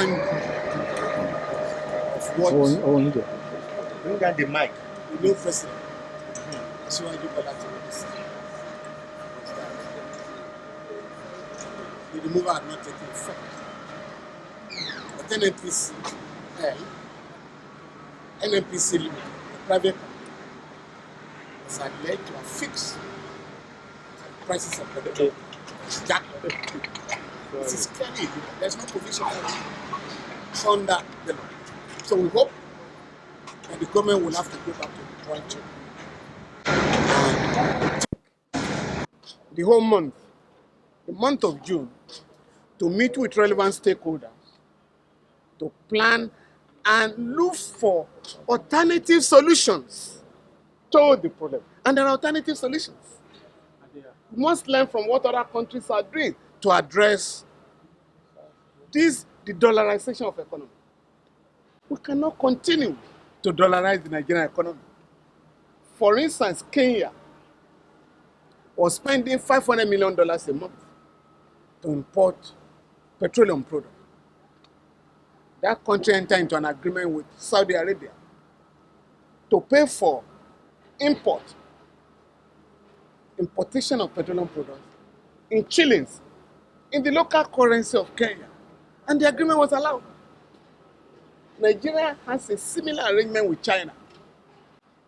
understanding of what bring down the mic. the new president, SYMFONI said. The removal had not taken effect. But NNPC Limited, a private company, was alleged to have fixed the prices of petrol. Jack. This is clearly illegal. There's no provision for it under the law. So we hope that the government will have to go back to the drawing board and take the whole month, the month of June, to meet with relevant stakeholders, to plan and look for alternative solutions to the problem. And there are alternative solutions. We must learn from what other countries are doing to address the dollarization of economy. We cannot continue to dollarize the Nigerian economy. For instance, Kenya was spending $500 million a month to import petroleum products. That country entered into an agreement with Saudi Arabia to pay for importation of petroleum products in shillings, in the local currency of Kenya. And the agreement was allowed. Nigeria has a similar arrangement with China.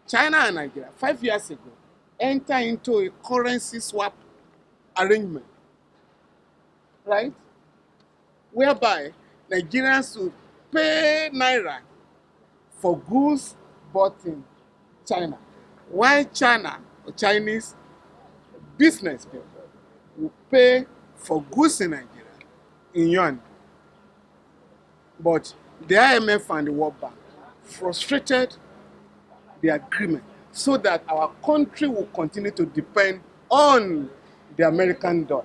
China and Nigeria, 5 years ago, entered into a currency swap arrangement, right? Whereby Nigerians will pay Naira for goods bought in China, while China or Chinese business people will pay for goods in Nigeria in yuan. But the IMF and the World Bank frustrated the agreement so that our country will continue to depend on the American dollar.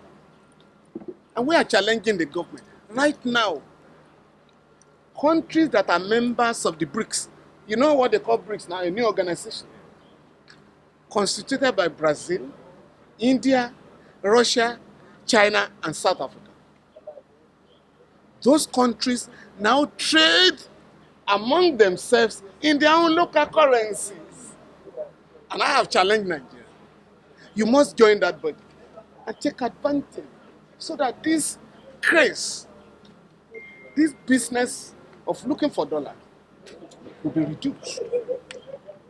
And we are challenging the government. Right now, countries that are members of the BRICS, you know what they call BRICS now, a new organization, constituted by Brazil, India, Russia, China, and South Africa. Those countries now trade among themselves in their own local currencies. And I have challenged Nigeria. You must join that body and take advantage so that this craze, this business of looking for dollars will be reduced.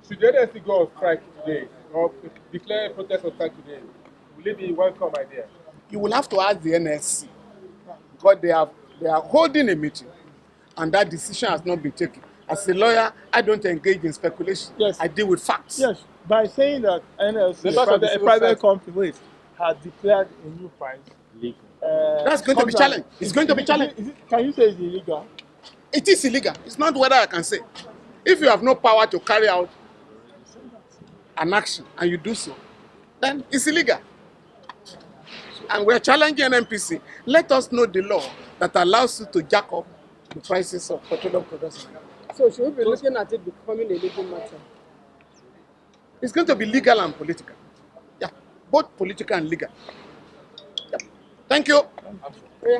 Should the NSC go on strike today or declare a protest on strike today? Will it be a welcome idea? You will have to ask the NSC because they are holding a meeting and that decision has not been taken. As a lawyer, I don't engage in speculation. Yes. I deal with facts. Yes, by saying that NLC, a private company, has declared a new price. That's going to be challenged. It's going to be challenged. Can you say it's illegal? It is illegal. It's not whether I can say. If you have no power to carry out an action and you do so, then it's illegal. And we're challenging NNPC. Let us know the law that allows you to jack up the prices of petroleum products. So should we be looking at it becoming a legal matter? It's going to be legal and political. Yeah, both political and legal. Yeah. Thank you. Yeah.